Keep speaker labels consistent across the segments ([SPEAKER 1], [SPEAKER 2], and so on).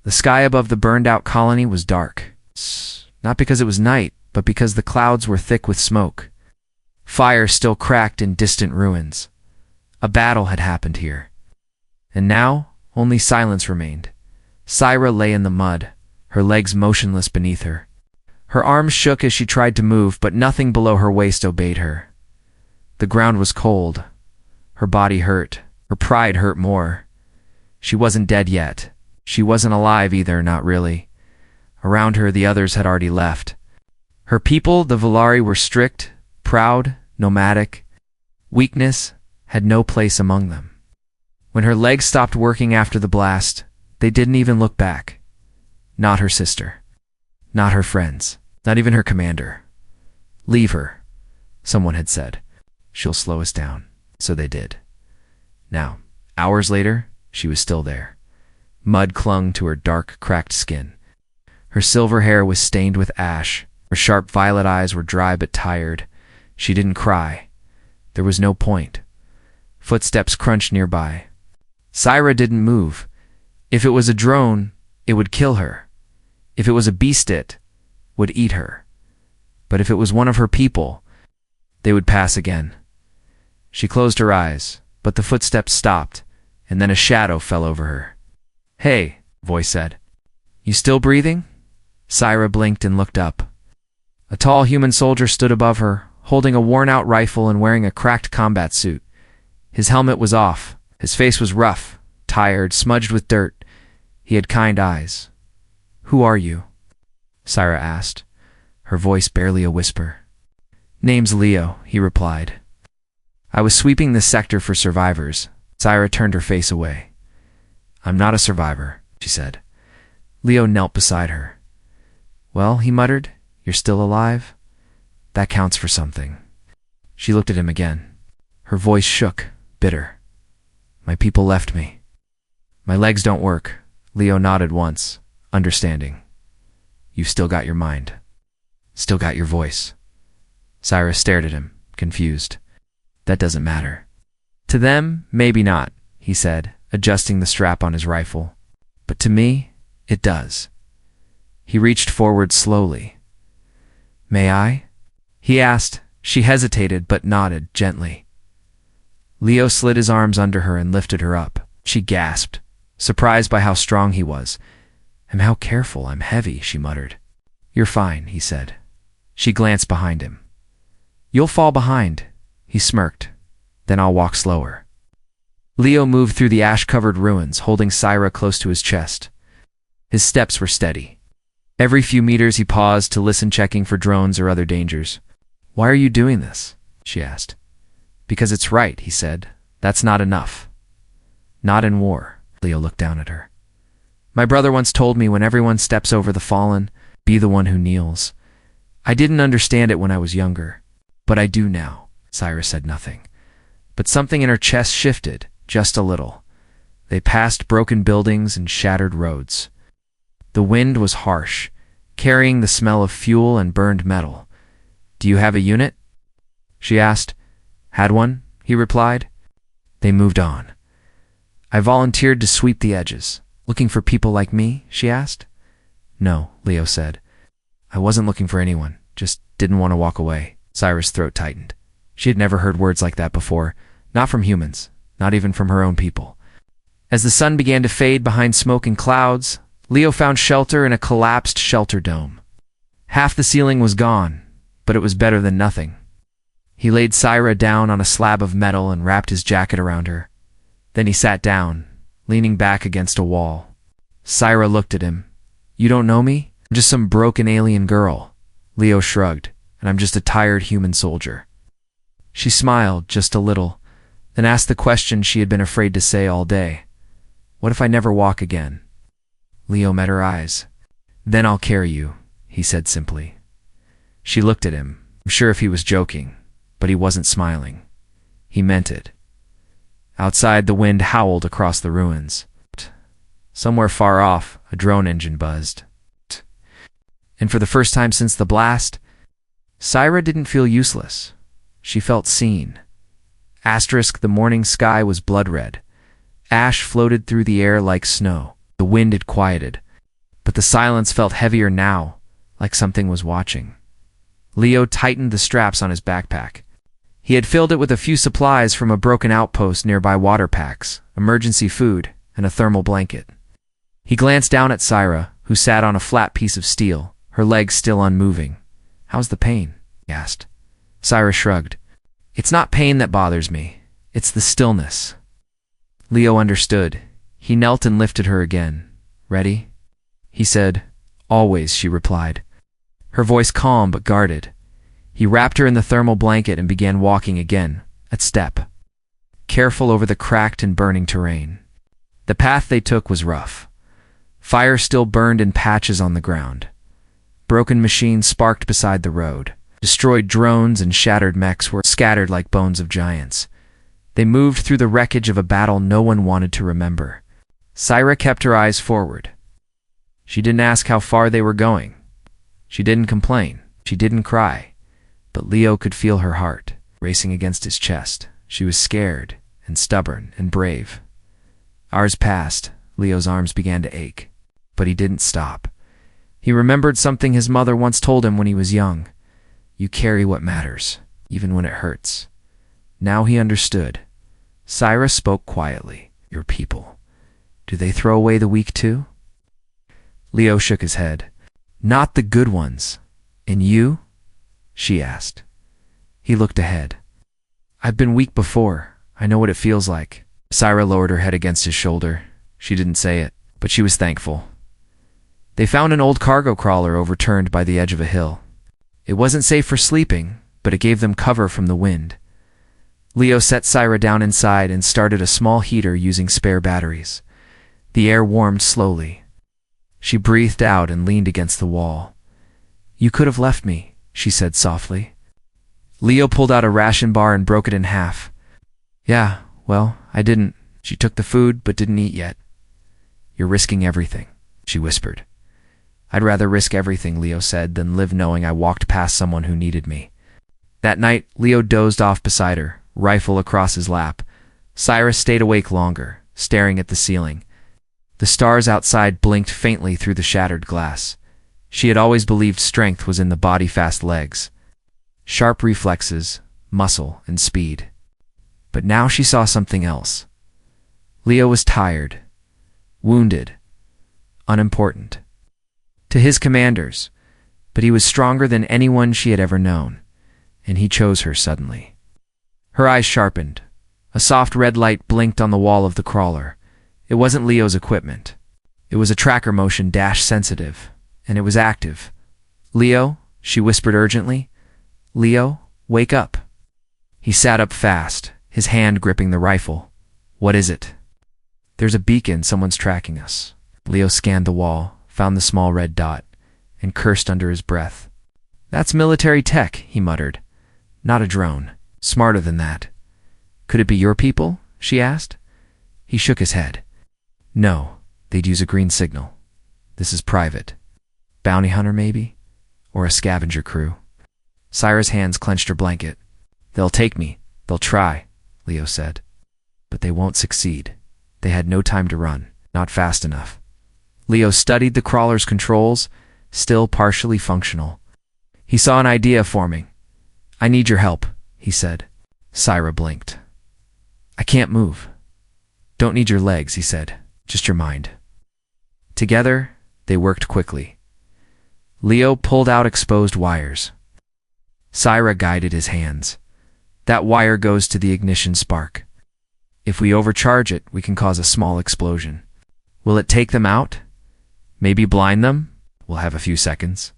[SPEAKER 1] The sky above the burned-out colony was dark. Not because it was night, but because the clouds were thick with smoke. Fire still cracked in distant ruins. A battle had happened here. And now, only silence remained. Syra lay in the mud, her legs motionless beneath her. Her arms shook as she tried to move, but nothing below her waist obeyed her. The ground was cold. Her body hurt. Her pride hurt more. She wasn't dead yet. She wasn't alive either, not really. Around her, the others had already left. Her people, the Volari, were strict, proud, nomadic. Weakness had no place among them. When her legs stopped working after the blast, they didn't even look back. Not her sister. Not her friends. Not even her commander. "Leave her," someone had said. "She'll slow us down." So they did. Now, hours later, she was still there. Mud clung to her dark, cracked skin. Her silver hair was stained with ash. Her sharp violet eyes were dry but tired. She didn't cry. There was no point. Footsteps crunched nearby. Syra didn't move. If it was a drone, it would kill her. If it was a beast, it would eat her. But if it was one of her people, they would pass again. She closed her eyes, but the footsteps stopped, and then a shadow fell over her. "Hey," a voice said. "You still breathing?" Syra blinked and looked up. A tall human soldier stood above her, holding a worn-out rifle and wearing a cracked combat suit. His helmet was off. His face was rough, tired, smudged with dirt. He had kind eyes. "Who are you?" Syra asked, her voice barely a whisper. "Name's Leo," he replied. "I was sweeping this sector for survivors." Syra turned her face away. "I'm not a survivor," she said. Leo knelt beside her. "Well," he muttered, "you're still alive? That counts for something." She looked at him again. Her voice shook, bitter. "My people left me." "My legs don't work." Leo nodded once, understanding. "You've still got your mind. Still got your voice." Syra stared at him, confused. "That doesn't matter." "To them, maybe not," he said, adjusting the strap on his rifle. "But to me, it does." He reached forward slowly. "May I?" he asked. She hesitated but nodded gently. Leo slid his arms under her and lifted her up. She gasped, surprised by how strong he was. "I'm how careful, I'm heavy," she muttered. "You're fine," he said. She glanced behind him. "You'll fall behind," he smirked. "Then I'll walk slower." Leo moved through the ash-covered ruins, holding Syra close to his chest. His steps were steady. Every few meters he paused to listen, checking for drones or other dangers. "Why are you doing this?" she asked. "Because it's right," he said. "That's not enough." "Not in war." Leo looked down at her. "My brother once told me when everyone steps over the fallen, be the one who kneels. I didn't understand it when I was younger, but I do now." Syra said nothing. But something in her chest shifted, just a little. They passed broken buildings and shattered roads. The wind was harsh, carrying the smell of fuel and burned metal. "Do you have a unit?" she asked. "Had one," he replied. They moved on. "I volunteered to sweep the edges." "Looking for people like me?" she asked. "No," Leo said. "I wasn't looking for anyone, just didn't want to walk away." Syra's throat tightened. She had never heard words like that before, not from humans, not even from her own people. As the sun began to fade behind smoke and clouds, Leo found shelter in a collapsed shelter dome. Half the ceiling was gone, but it was better than nothing. He laid Syra down on a slab of metal and wrapped his jacket around her. Then he sat down, leaning back against a wall. Syra looked at him. "You don't know me? I'm just some broken alien girl." Leo shrugged. "And I'm just a tired human soldier." She smiled just a little, then asked the question she had been afraid to say all day. "What if I never walk again?" Leo met her eyes. "Then I'll carry you," he said simply. She looked at him, unsure if he was joking, but he wasn't smiling. He meant it. Outside, the wind howled across the ruins. Somewhere far off, a drone engine buzzed. And for the first time since the blast, Syra didn't feel useless. She felt seen. The morning sky was blood red. Ash floated through the air like snow. The wind had quieted. but the silence felt heavier now, like something was watching. Leo tightened the straps on his backpack. He had filled it with a few supplies from a broken outpost nearby: water packs, emergency food, and a thermal blanket. He glanced down at Syra, who sat on a flat piece of steel, her legs still unmoving. "How's the pain?" he asked. Syra shrugged. "It's not pain that bothers me. It's the stillness." Leo understood. He knelt and lifted her again. "Ready?" he said. "Always," she replied, her voice calm but guarded. He wrapped her in the thermal blanket and began walking again, at step, careful over the cracked and burning terrain. The path they took was rough. Fire still burned in patches on the ground. Broken machines sparked beside the road. Destroyed drones and shattered mechs were scattered like bones of giants. They moved through the wreckage of a battle no one wanted to remember. Syra kept her eyes forward. She didn't ask how far they were going. She didn't complain. She didn't cry. But Leo could feel her heart racing against his chest. She was scared and stubborn and brave. Hours passed. Leo's arms began to ache. But he didn't stop. He remembered something his mother once told him when he was young. You carry what matters, even when it hurts. Now he understood. Syra spoke quietly. Your people. Do they throw away the weak too? Leo shook his head. Not the good ones. And you? She asked. He looked ahead. I've been weak before. I know what it feels like. Syra lowered her head against his shoulder. She didn't say it, but she was thankful. They found an old cargo crawler overturned by the edge of a hill. It wasn't safe for sleeping, but it gave them cover from the wind. Leo set Syra down inside and started a small heater using spare batteries. The air warmed slowly. She breathed out and leaned against the wall. You could have left me, she said softly. Leo pulled out a ration bar and broke it in half. Yeah, well, I didn't. She took the food but didn't eat yet. You're risking everything, she whispered. I'd rather risk everything, Leo said, than live knowing I walked past someone who needed me. That night, Leo dozed off beside her, rifle across his lap. Syra stayed awake longer, staring at the ceiling. The stars outside blinked faintly through the shattered glass. She had always believed strength was in the body-fast legs. Sharp reflexes, muscle, and speed. But now she saw something else. Leo was tired, wounded, unimportant. To his commanders, but he was stronger than anyone she had ever known, and he chose her suddenly. Her eyes sharpened. A soft red light blinked on the wall of the crawler. It wasn't Leo's equipment. It was a tracker motion dash sensitive, and it was active. Leo, she whispered urgently. Leo, wake up. He sat up fast, his hand gripping the rifle. What is it? There's a beacon. Someone's tracking us. Leo scanned the wall, found the small red dot, and cursed under his breath. That's military tech, he muttered. Not a drone. Smarter than that. Could it be your people? She asked. He shook his head. No, they'd use a green signal. This is private. Bounty hunter, maybe? Or a scavenger crew. Syra's hands clenched her blanket. They'll take me. They'll try, Leo said. But they won't succeed. They had no time to run. Not fast enough. Leo studied the crawler's controls, still partially functional. He saw an idea forming. I need your help, he said. Syra blinked. I can't move. Don't need your legs, he said. Just your mind. Together, they worked quickly. Leo pulled out exposed wires. Syra guided his hands. That wire goes to the ignition spark. If we overcharge it, we can cause a small explosion. Will it take them out? Maybe blind them? We'll have a few seconds.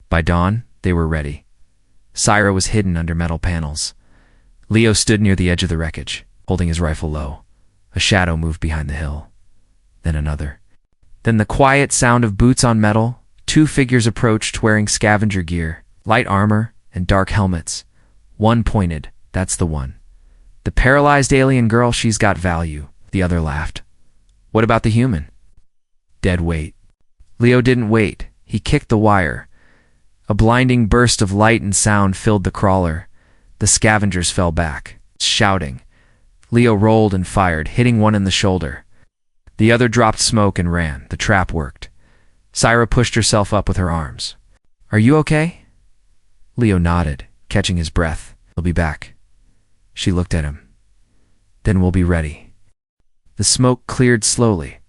[SPEAKER 1] By dawn, they were ready. Syra was hidden under metal panels. Leo stood near the edge of the wreckage, holding his rifle low. A shadow moved behind the hill. Then another. Then the quiet sound of boots on metal. 2 figures approached wearing scavenger gear, light armor, and dark helmets. One pointed. That's the one. The paralyzed alien girl, she's got value. The other laughed. What about the human? Dead weight. Leo didn't wait. He kicked the wire. A blinding burst of light and sound filled the crawler. The scavengers fell back, shouting. Leo rolled and fired, hitting one in the shoulder. The other dropped smoke and ran. The trap worked. Syra pushed herself up with her arms. Are you okay? Leo nodded, catching his breath. I'll be back. She looked at him. Then we'll be ready. The smoke cleared slowly.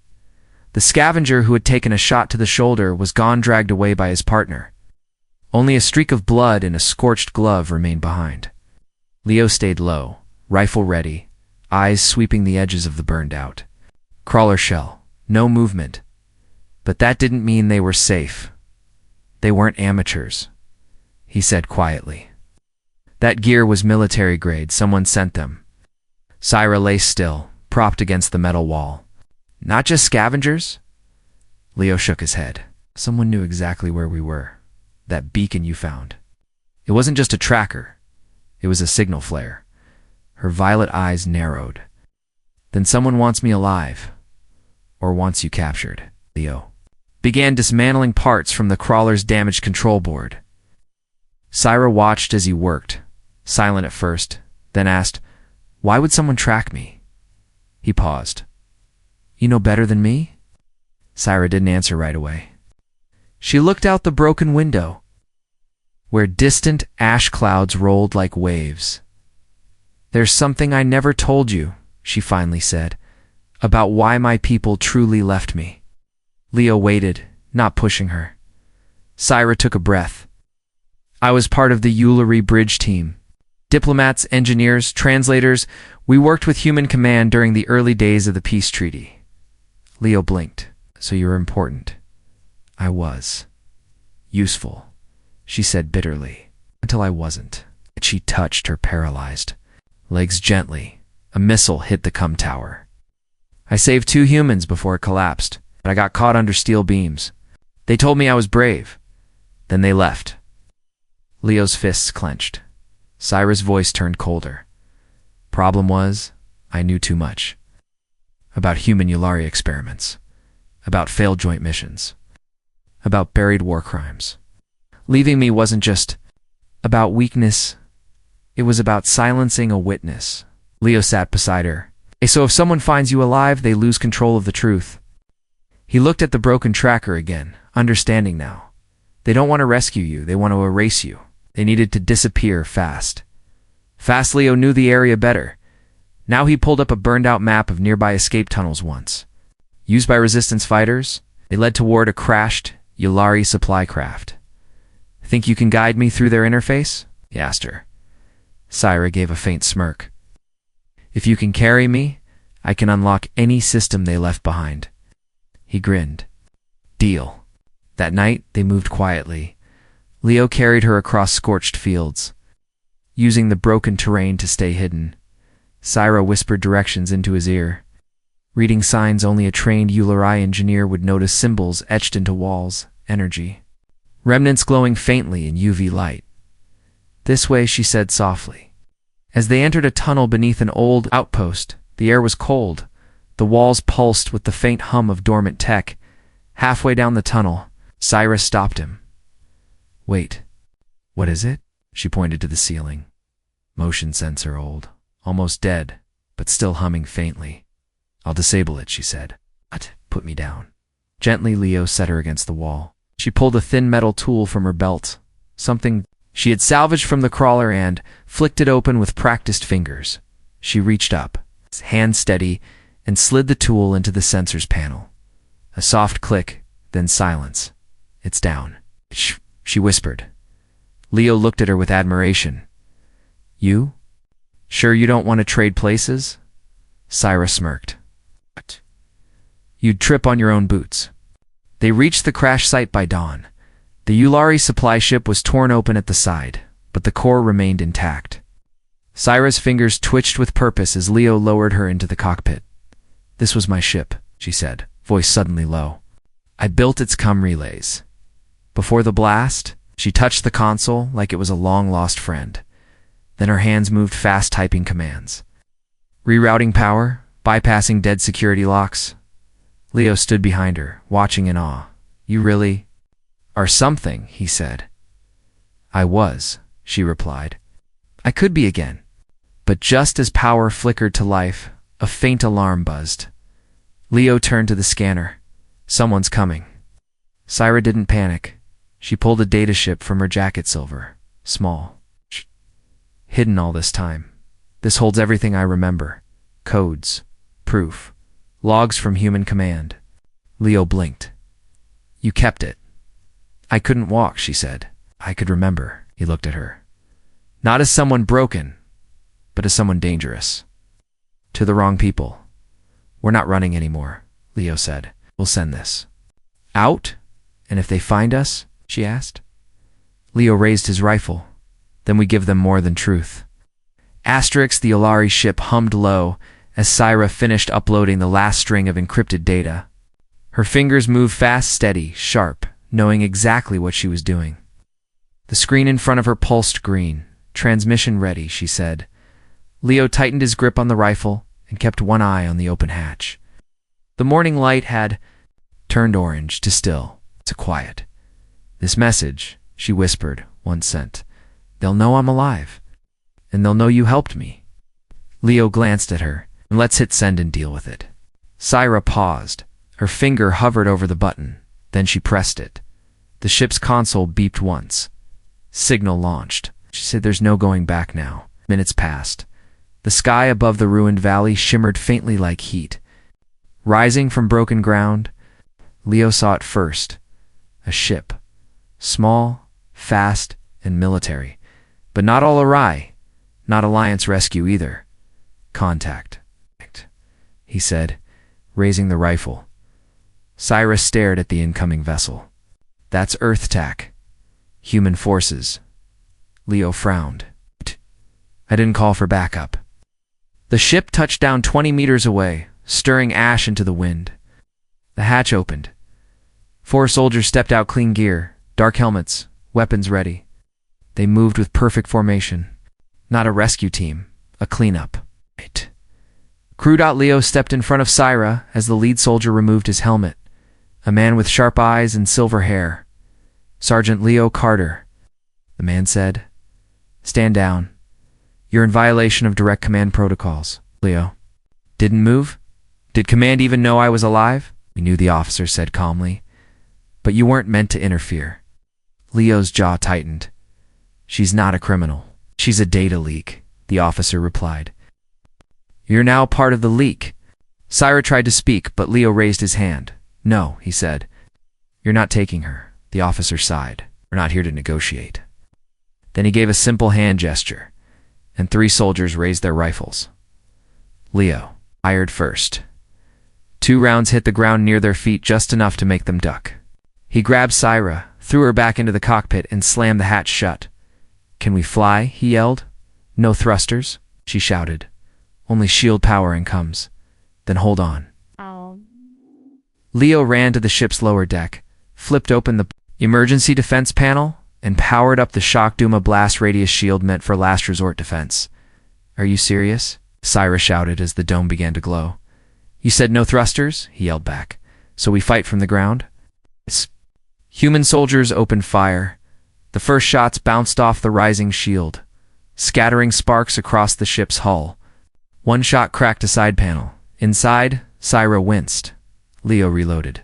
[SPEAKER 1] The scavenger who had taken a shot to the shoulder was gone, dragged away by his partner. Only a streak of blood and a scorched glove remained behind. Leo stayed low, rifle ready, eyes sweeping the edges of the burned out. Crawler shell, no movement. But that didn't mean they were safe. They weren't amateurs, he said quietly. That gear was military grade, someone sent them. Syra lay still, propped against the metal wall. Not just scavengers? Leo shook his head. Someone knew exactly where we were. That beacon you found. It wasn't just a tracker. It was a signal flare. Her violet eyes narrowed. Then someone wants me alive. Or wants you captured. Leo began dismantling parts from the crawler's damaged control board. Syra watched as he worked, silent at first, then asked, Why would someone track me? He paused. You know better than me? Syra didn't answer right away. She looked out the broken window, where distant ash clouds rolled like waves. There's something I never told you, she finally said, about why my people truly left me. Leo waited, not pushing her. Syra took a breath. I was part of the Ulari bridge team. Diplomats, engineers, translators, we worked with Human Command during the early days of the peace treaty. Leo blinked. So you were important. I was. Useful, she said bitterly, until I wasn't. She touched her paralyzed legs gently. A missile hit the cum tower. I saved 2 humans before it collapsed, but I got caught under steel beams. They told me I was brave. Then they left. Leo's fists clenched. Syra's voice turned colder. Problem was, I knew too much. About human Ulari experiments. About failed joint missions. About buried war crimes. Leaving me wasn't just about weakness. It was about silencing a witness. Leo sat beside her. So if someone finds you alive, they lose control of the truth. He looked at the broken tracker again, understanding now. They don't want to rescue you, they want to erase you. They needed to disappear fast. Fast Leo knew the area better. Now he pulled up a burned-out map of nearby escape tunnels once. Used by resistance fighters, they led toward a crashed Ulari supply craft. Think you can guide me through their interface? He asked her. Syra gave a faint smirk. If you can carry me, I can unlock any system they left behind. He grinned. Deal. That night, they moved quietly. Leo carried her across scorched fields, using the broken terrain to stay hidden. Syra whispered directions into his ear, reading signs only a trained Ulari engineer would notice, symbols etched into walls, energy. Remnants glowing faintly in UV light. This way, she said softly. As they entered a tunnel beneath an old outpost, the air was cold. The walls pulsed with the faint hum of dormant tech. Halfway down the tunnel, Syra stopped him. Wait, what is it? She pointed to the ceiling. Motion sensor old, almost dead, but still humming faintly. I'll disable it, she said. What? Put me down. Gently, Leo set her against the wall. She pulled a thin metal tool from her belt, something she had salvaged from the crawler, and flicked it open with practiced fingers. She reached up, hand steady, and slid the tool into the sensor's panel. A soft click, then silence. It's down. Shh, she whispered. Leo looked at her with admiration. You? Sure you don't want to trade places? Syra smirked. What? You'd trip on your own boots. They reached the crash site by dawn. The Ulari supply ship was torn open at the side, but the core remained intact. Syra's fingers twitched with purpose as Leo lowered her into the cockpit. This was my ship, she said, voice suddenly low. I built its cum relays. Before the blast, she touched the console like it was a long-lost friend. Then her hands moved fast, typing commands. Rerouting power, bypassing dead security locks. Leo stood behind her, watching in awe. You really are something, he said. I was, she replied. I could be again. But just as power flickered to life, a faint alarm buzzed. Leo turned to the scanner. Someone's coming. Syra didn't panic. She pulled a data chip from her jacket silver. Small. Hidden all this time. This holds everything I remember. Codes. Proof. Logs from human command. Leo blinked. You kept it. I couldn't walk, she said. I could remember. He looked at her. Not as someone broken, but as someone dangerous. To the wrong people. We're not running anymore, Leo said. We'll send this. Out? And if they find us? She asked. Leo raised his rifle. Then we give them more than truth. Asterix, the Olari ship, hummed low as Syra finished uploading the last string of encrypted data. Her fingers moved fast, steady, sharp, knowing exactly what she was doing. The screen in front of her pulsed green. Transmission ready, she said. Leo tightened his grip on the rifle and kept one eye on the open hatch. The morning light had turned orange to still, to quiet. This message, she whispered, once sent. They'll know I'm alive. And they'll know you helped me. Leo glanced at her. Let's hit send and deal with it. Syra paused. Her finger hovered over the button. Then she pressed it. The ship's console beeped once. Signal launched. She said there's no going back now. Minutes passed. The sky above the ruined valley shimmered faintly like heat. Rising from broken ground, Leo saw it first. A ship. Small, fast, and military. But not all awry. Not Alliance rescue either. Contact, he said, raising the rifle. Syra stared at the incoming vessel. That's Earth TAC. Human forces. Leo frowned. I didn't call for backup. The ship touched down 20 meters away, stirring ash into the wind. The hatch opened. 4 soldiers stepped out, clean gear, dark helmets, weapons ready. They moved with perfect formation. Not a rescue team, a cleanup. Crewed out Leo stepped in front of Syra as the lead soldier removed his helmet. A man with sharp eyes and silver hair. Sergeant Leo Carter. The man said, Stand down. You're in violation of direct command protocols. Leo. Didn't move? Did command even know I was alive? We knew, the officer said calmly. But you weren't meant to interfere. Leo's jaw tightened. She's not a criminal. She's a data leak, the officer replied. You're now part of the leak. Syra tried to speak, but Leo raised his hand. No, he said. You're not taking her. The officer sighed. We're not here to negotiate. Then he gave a simple hand gesture, and 3 soldiers raised their rifles. Leo fired first. 2 rounds hit the ground near their feet, just enough to make them duck. He grabbed Syra, threw her back into the cockpit, and slammed the hatch shut. Can we fly? He yelled. No thrusters, she shouted. Only shield power incomes. Then hold on.
[SPEAKER 2] Oh.
[SPEAKER 1] Leo ran to the ship's lower deck, flipped open the emergency defense panel, and powered up the shock Duma blast radius shield meant for last resort defense. Are you serious? Syra shouted as the dome began to glow. You said no thrusters? He yelled back. So we fight from the ground? Human soldiers opened fire. The first shots bounced off the rising shield, scattering sparks across the ship's hull. One shot cracked a side panel. Inside, Syra winced. Leo reloaded.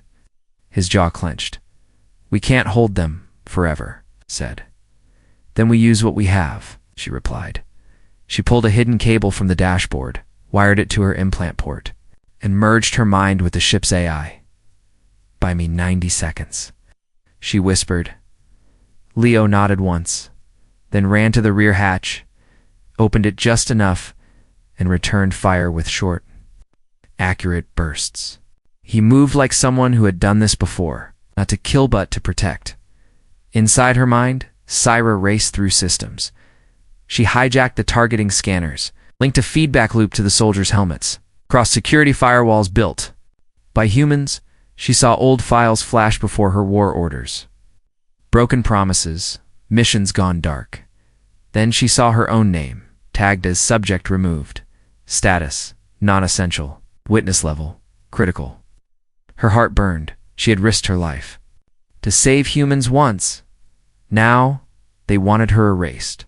[SPEAKER 1] His jaw clenched. We can't hold them forever, said. Then we use what we have, she replied. She pulled a hidden cable from the dashboard, wired it to her implant port, and merged her mind with the ship's AI. Buy me 90 seconds, she whispered. Leo nodded once, then ran to the rear hatch, opened it just enough, and returned fire with short, accurate bursts. He moved like someone who had done this before, not to kill but to protect. Inside her mind, Syra raced through systems. She hijacked the targeting scanners, linked a feedback loop to the soldiers' helmets, crossed security firewalls built by humans. She saw old files flash before her war orders. Broken promises, missions gone dark. Then she saw her own name, tagged as subject removed. Status, non-essential. Witness level, critical. Her heart burned. She had risked her life to save humans once. Now, they wanted her erased.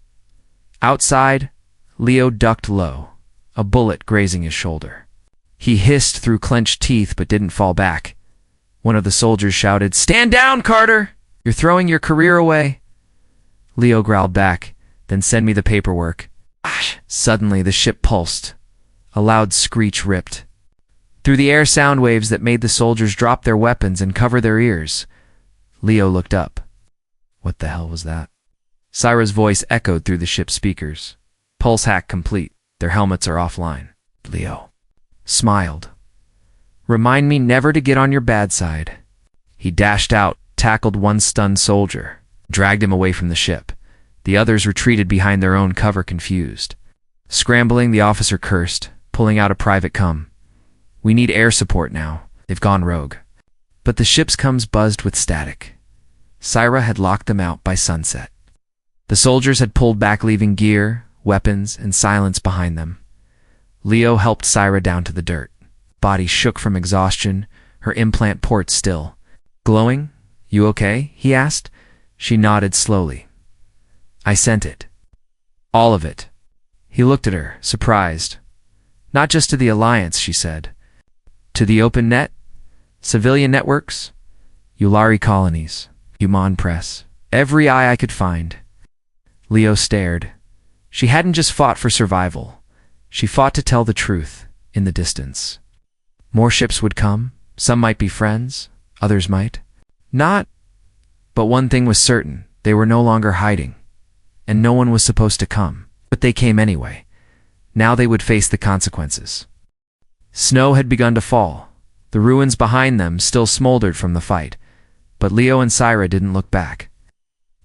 [SPEAKER 1] Outside, Leo ducked low, a bullet grazing his shoulder. He hissed through clenched teeth but didn't fall back. One of the soldiers shouted, "Stand down, Carter! You're throwing your career away." Leo growled back, "Then send me the paperwork." Suddenly the ship pulsed. A loud screech ripped through the air, sound waves that made the soldiers drop their weapons and cover their ears. Leo looked up. What the hell was that? Syra's voice echoed through the ship's speakers. "Pulse hack complete. Their helmets are offline." Leo smiled. "Remind me never to get on your bad side." He dashed out, tackled one stunned soldier, dragged him away from the ship. The others retreated behind their own cover, confused. Scrambling, the officer cursed, pulling out a private cum. "We need air support now. They've gone rogue." But the ship's cums buzzed with static. Syra had locked them out by sunset. The soldiers had pulled back, leaving gear, weapons, and silence behind them. Leo helped Syra down to the dirt. Body shook from exhaustion, her implant port still. "Glowing? You okay?" he asked. She nodded slowly. "I sent it. All of it." He looked at her, surprised. "Not just to the Alliance," she said. "To the Open Net? Civilian networks? Yulari colonies? Human press? Every eye I could find." Leo stared. She hadn't just fought for survival. She fought to tell the truth, in the distance. More ships would come. Some might be friends. Others might not. But one thing was certain. They were no longer hiding. And no one was supposed to come. But they came anyway. Now they would face the consequences. Snow had begun to fall. The ruins behind them still smoldered from the fight. But Leo and Syra didn't look back.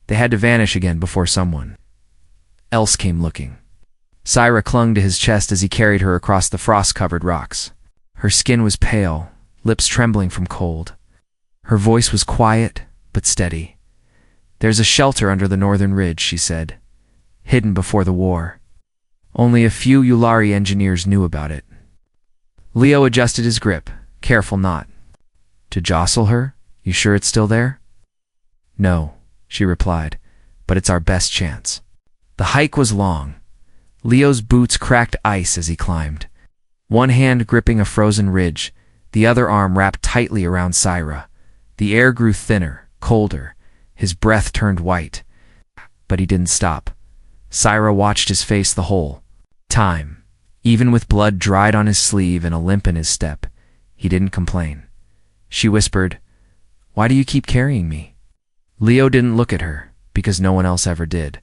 [SPEAKER 1] They had to vanish again before someone else came looking. Syra clung to his chest as he carried her across the frost-covered rocks. Her skin was pale, lips trembling from cold. Her voice was quiet, but steady. "There's a shelter under the northern ridge," she said, "hidden before the war. Only a few Yulari engineers knew about it." Leo adjusted his grip, careful not to jostle her. "You sure it's still there?" "No," she replied, "but it's our best chance." The hike was long. Leo's boots cracked ice as he climbed. One hand gripping a frozen ridge, the other arm wrapped tightly around Syra. The air grew thinner, colder. His breath turned white. But he didn't stop. Syra watched his face the whole time. Even with blood dried on his sleeve and a limp in his step, he didn't complain. She whispered, "Why do you keep carrying me?" Leo didn't look at her, because no one else ever did.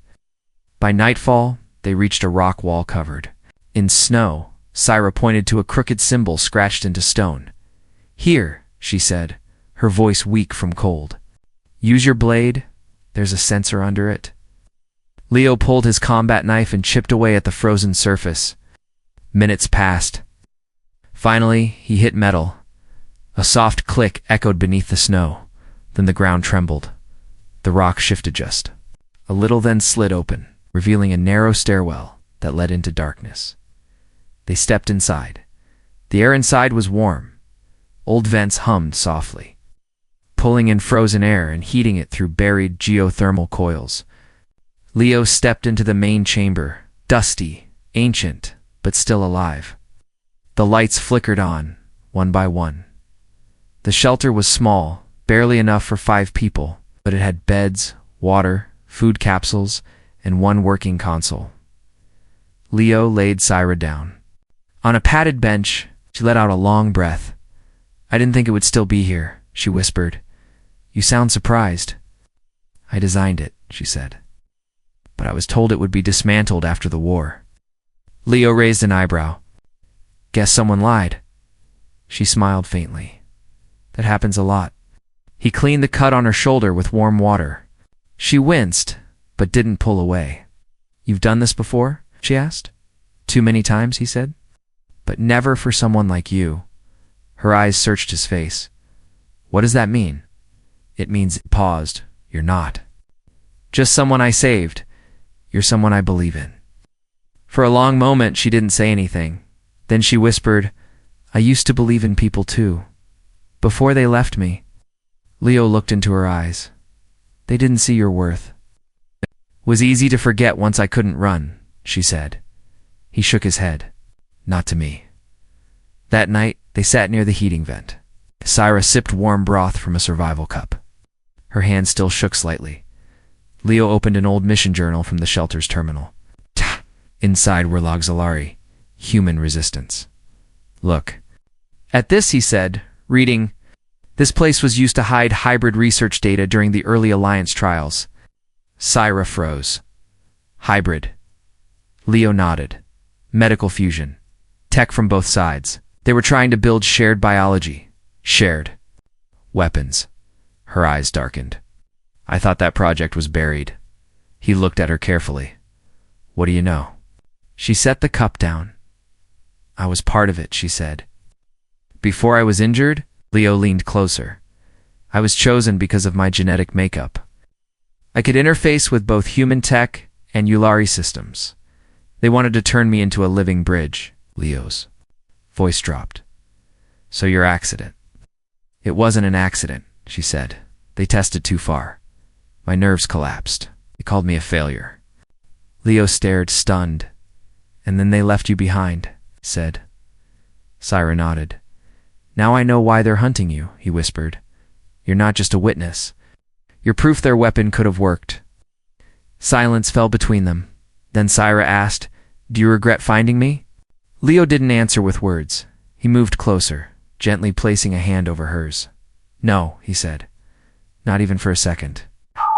[SPEAKER 1] By nightfall, they reached a rock wall covered in snow. Syra pointed to a crooked symbol scratched into stone. "Here," she said, her voice weak from cold. "Use your blade. There's a sensor under it." Leo pulled his combat knife and chipped away at the frozen surface. Minutes passed. Finally, he hit metal. A soft click echoed beneath the snow. Then the ground trembled. The rock shifted just a little, then slid open, revealing a narrow stairwell that led into darkness. They stepped inside. The air inside was warm. Old vents hummed softly, pulling in frozen air and heating it through buried geothermal coils. Leo stepped into the main chamber, dusty, ancient, but still alive. The lights flickered on, one by one. The shelter was small, barely enough for 5 people, but it had beds, water, food capsules, and one working console. Leo laid Syra down. On a padded bench, she let out a long breath. "I didn't think it would still be here," she whispered. "You sound surprised." "I designed it," she said. "But I was told it would be dismantled after the war." Leo raised an eyebrow. "Guess someone lied." She smiled faintly. "That happens a lot." He cleaned the cut on her shoulder with warm water. She winced, but didn't pull away. "You've done this before?" she asked. "Too many times," he said. "But never for someone like you." Her eyes searched his face. "What does that mean?" "It means," he paused, "you're not just someone I saved. You're someone I believe in." For a long moment, she didn't say anything. Then she whispered, "I used to believe in people too. Before they left me." Leo looked into her eyes. "They didn't see your worth." "It was easy to forget once I couldn't run," she said. He shook his head. "Not to me." That night, they sat near the heating vent. Syra sipped warm broth from a survival cup. Her hand still shook slightly. Leo opened an old mission journal from the shelter's terminal. Inside were logs human resistance. Look. At this, he said, reading, "This place was used to hide hybrid research data during the early Alliance trials." Syra froze. Hybrid. Leo nodded. Medical fusion. Tech from both sides. They were trying to build shared biology. Shared. Weapons. Her eyes darkened. I thought that project was buried. He looked at her carefully. What do you know? She set the cup down. I was part of it, she said. Before I was injured, Leo leaned closer. I was chosen because of my genetic makeup. I could interface with both human tech and Yulari systems. They wanted to turn me into a living bridge. Leo's voice dropped. So your accident. It wasn't an accident, she said. They tested too far. My nerves collapsed. They called me a failure. Leo stared, stunned. And then they left you behind, said. Syra nodded. Now I know why they're hunting you, he whispered. You're not just a witness. You're proof their weapon could have worked. Silence fell between them. Then Syra asked, Do you regret finding me? Leo didn't answer with words. He moved closer, gently placing a hand over hers. No, he said. Not even for a second.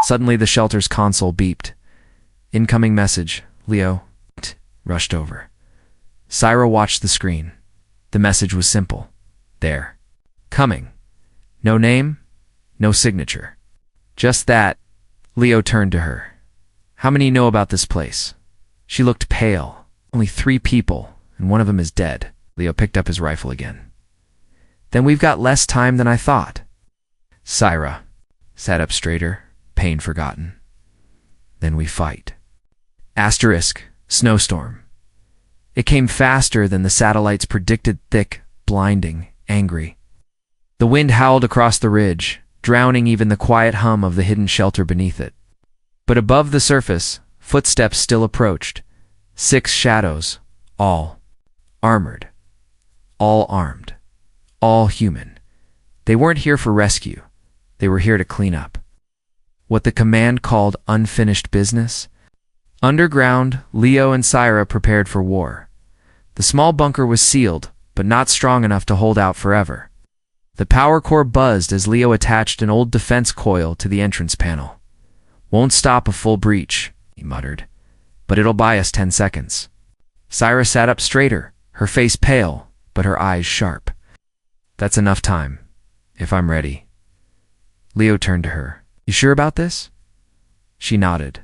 [SPEAKER 1] Suddenly the shelter's console beeped. Incoming message, Leo. Rushed over. Syra watched the screen. The message was simple. There. Coming. No name, no signature. Just that. Leo turned to her. How many know about this place? She looked pale. Only 3 people, and one of them is dead. Leo picked up his rifle again. Then we've got less time than I thought. Syra sat up straighter, pain forgotten. Then we fight. Asterisk, snowstorm. It came faster than the satellites predicted, thick, blinding, angry. The wind howled across the ridge, drowning even the quiet hum of the hidden shelter beneath it. But above the surface, footsteps still approached. 6 shadows, all armored, all armed, all human. They weren't here for rescue. They were here to clean up. What the command called unfinished business? Underground, Leo and Syra prepared for war. The small bunker was sealed, but not strong enough to hold out forever. The power core buzzed as Leo attached an old defense coil to the entrance panel. Won't stop a full breach, he muttered, but it'll buy us 10 seconds. Syra sat up straighter, her face pale, but her eyes sharp. That's enough time, if I'm ready. Leo turned to her. You sure about this? She nodded.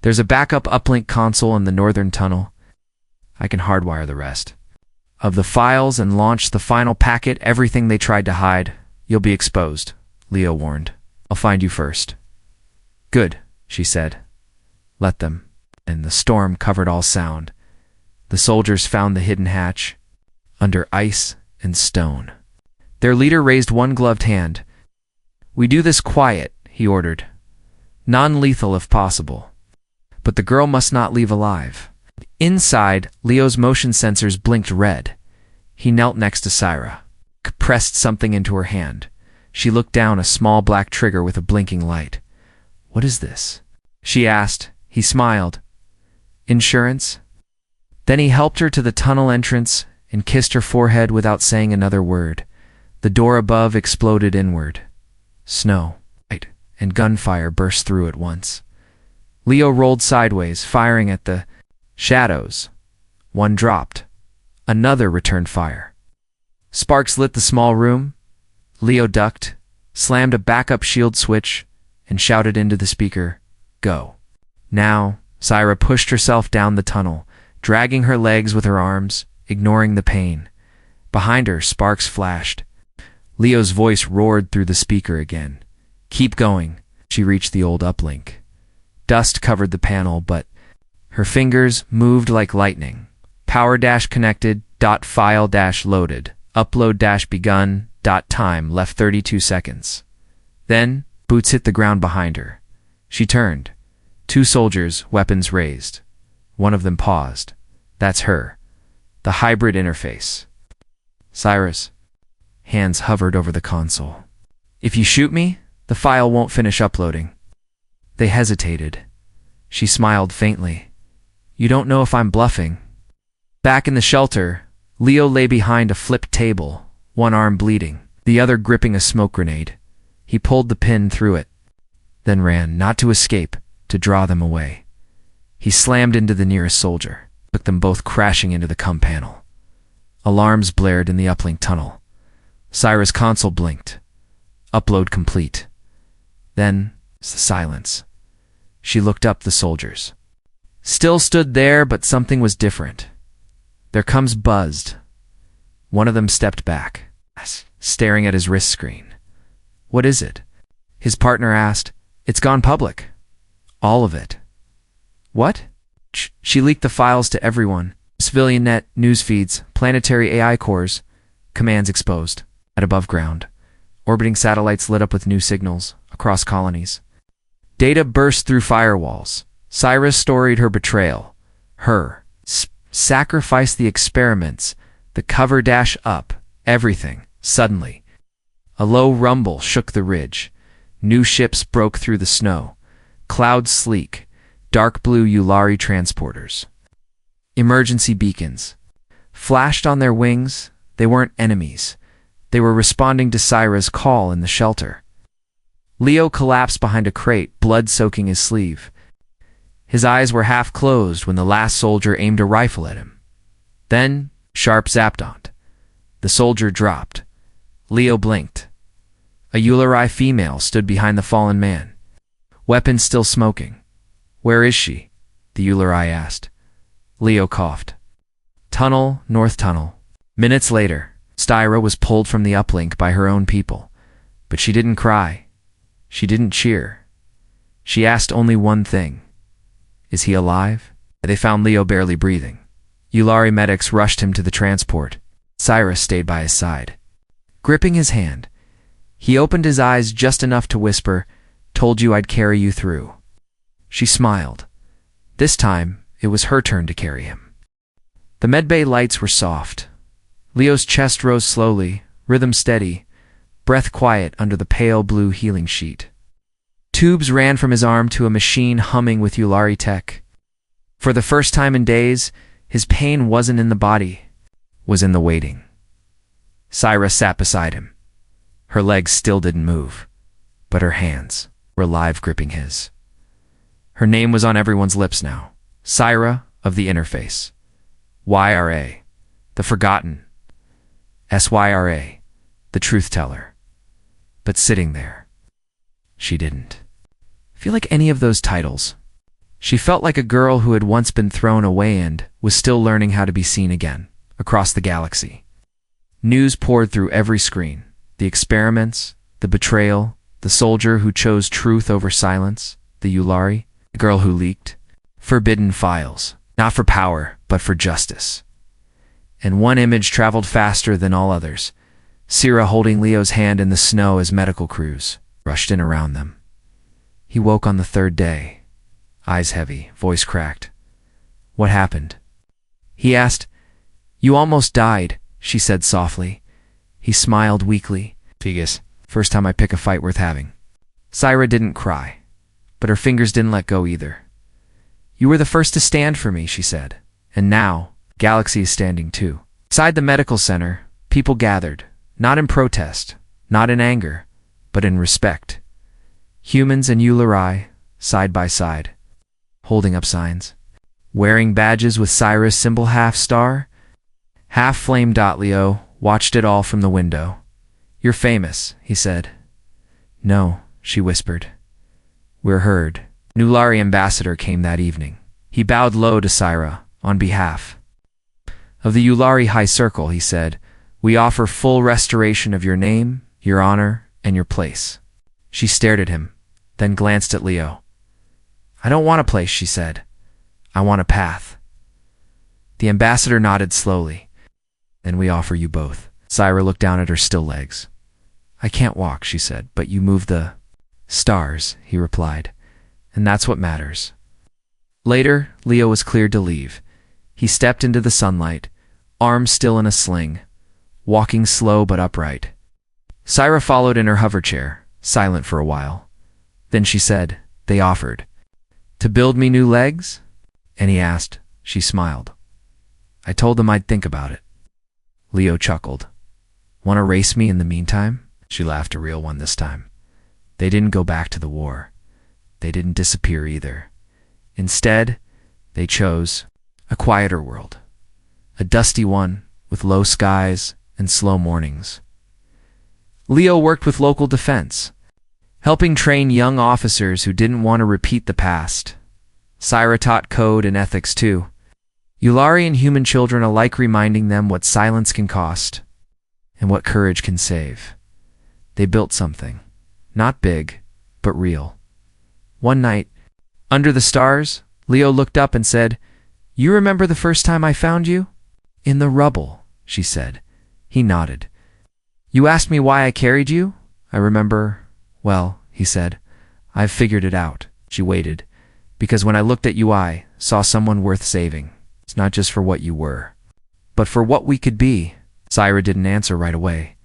[SPEAKER 1] There's a backup uplink console in the northern tunnel. I can hardwire the rest of the files and launch the final packet. Everything they tried to hide, you'll be exposed, Leo warned. I'll find you first. Good, she said. Let them. And the storm covered all sound. The soldiers found the hidden hatch, under ice and stone. Their leader raised one gloved hand. We do this quiet, he ordered. Non-lethal if possible. But the girl must not leave alive. Inside, Leo's motion sensors blinked red. He knelt next to Syra, pressed something into her hand. She looked down, a small black trigger with a blinking light. What is this? She asked. He smiled. Insurance? Then he helped her to the tunnel entrance and kissed her forehead without saying another word. The door above exploded inward. Snow, light, and gunfire burst through at once. Leo rolled sideways, firing at the shadows. One dropped. Another returned fire. Sparks lit the small room. Leo ducked, slammed a backup shield switch, and shouted into the speaker, Go. Now, Syra pushed herself down the tunnel, dragging her legs with her arms, ignoring the pain. Behind her, sparks flashed. Leo's voice roared through the speaker again. Keep going. She reached the old uplink. Dust covered the panel, but her fingers moved like lightning. Power dash connected, file dash loaded, upload dash begun, time left 32 seconds. Then, boots hit the ground behind her. She turned. 2 soldiers, weapons raised. One of them paused. That's her. The hybrid interface. Cyrus. Hands hovered over the console. If you shoot me, the file won't finish uploading. They hesitated. She smiled faintly. You don't know if I'm bluffing. Back in the shelter, Leo lay behind a flipped table, one arm bleeding, the other gripping a smoke grenade. He pulled the pin through it, then ran, not to escape, to draw them away. He slammed into the nearest soldier, took them both crashing into the CUM panel. Alarms blared in the uplink tunnel. Syra's console blinked. Upload complete. Then, silence. She looked up the soldiers. Still stood there, but something was different. Their CUMs buzzed. One of them stepped back, staring at his wrist screen. What is it? His partner asked. It's gone public. All of it. What? She leaked the files to everyone. Civilian net, news feeds, planetary AI cores. Commands exposed. At above ground. Orbiting satellites lit up with new signals. Across colonies. Data burst through firewalls. Syra storied her betrayal. Her. Sacrifice the experiments. The cover dash up. Everything. Suddenly. A low rumble shook the ridge. New ships broke through the snow. Clouds sleek. Dark blue Yulari transporters. Emergency beacons. Flashed on their wings, they weren't enemies. They were responding to Syra's call in the shelter. Leo collapsed behind a crate, blood soaking his sleeve. His eyes were half closed when the last soldier aimed a rifle at him. Then, sharp zapdont. The soldier dropped. Leo blinked. A Yulari female stood behind the fallen man. Weapon still smoking. Where is she? The Yulari asked. Leo coughed. Tunnel, North Tunnel. Minutes later, Syra was pulled from the uplink by her own people. But she didn't cry. She didn't cheer. She asked only one thing. Is he alive? They found Leo barely breathing. Yulari medics rushed him to the transport. Syra stayed by his side. Gripping his hand, he opened his eyes just enough to whisper, "Told you I'd carry you through." She smiled. This time, it was her turn to carry him. The medbay lights were soft. Leo's chest rose slowly, rhythm steady, breath quiet under the pale blue healing sheet. Tubes ran from his arm to a machine humming with Yulari tech. For the first time in days, his pain wasn't in the body, was in the waiting. Syra sat beside him. Her legs still didn't move, but her hands were alive, gripping his. Her name was on everyone's lips now. Syra of the interface. YRA, the forgotten. SYRA, the truth teller. But sitting there, she didn't feel like any of those titles. She felt like a girl who had once been thrown away and was still learning how to be seen again, across the galaxy. News poured through every screen. The experiments, the betrayal, the soldier who chose truth over silence, the Yulari, the girl who leaked. Forbidden files, not for power, but for justice. And one image traveled faster than all others. Syra holding Leo's hand in the snow as medical crews rushed in around them. He woke on the third day, eyes heavy, voice cracked. What happened? He asked. You almost died, she said softly. He smiled weakly. Figus, first time I pick a fight worth having. Syra didn't cry, but her fingers didn't let go either. You were the first to stand for me, she said. And now, Galaxy is standing too. Inside the medical center, people gathered, not in protest, not in anger, but in respect. Humans and Yulari, side by side, holding up signs, wearing badges with Syra's symbol half-star, half-flame. Leo watched it all from the window. You're famous, he said. No, she whispered. We're heard. Yulari ambassador came that evening. He bowed low to Syra, on behalf of the Yulari High Circle, he said, we offer full restoration of your name, your honor, and your place. She stared at him, then glanced at Leo. I don't want a place, she said. I want a path. The ambassador nodded slowly. Then we offer you both. Syra looked down at her still legs. I can't walk, she said, but you move the stars, he replied. And that's what matters. Later, Leo was cleared to leave. He stepped into the sunlight, arms still in a sling, walking slow but upright. Syra followed in her hover chair, silent for a while. Then she said, "They offered. To build me new legs?" And he asked. She smiled. "I told them I'd think about it." Leo chuckled. "Want to race me in the meantime?" She laughed, a real one this time. They didn't go back to the war. They didn't disappear either. Instead, they chose a quieter world. A dusty one with low skies and slow mornings. Leo worked with local defense, helping train young officers who didn't want to repeat the past. Syra taught code and ethics too. Yulari and human children alike, reminding them what silence can cost and what courage can save. They built something, not big, but real. One night, under the stars, Leo looked up and said, "You remember the first time I found you?" "In the rubble," she said. He nodded. "You asked me why I carried you?" "I remember, well," he said. "I've figured it out." She waited. "Because when I looked at you, I saw someone worth saving. It's not just for what you were, but for what we could be." Syra didn't answer right away.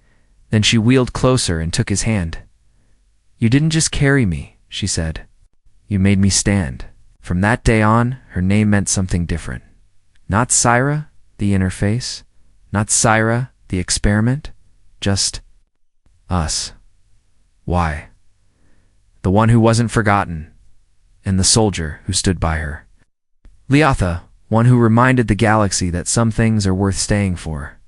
[SPEAKER 1] Then she wheeled closer and took his hand. "You didn't just carry me," she said. "You made me stand." From that day on, her name meant something different. Not Syra, the interface. Not Syra, the experiment. Just us. Why? The one who wasn't forgotten, and the soldier who stood by her. Liatha, one who reminded the galaxy that some things are worth staying for.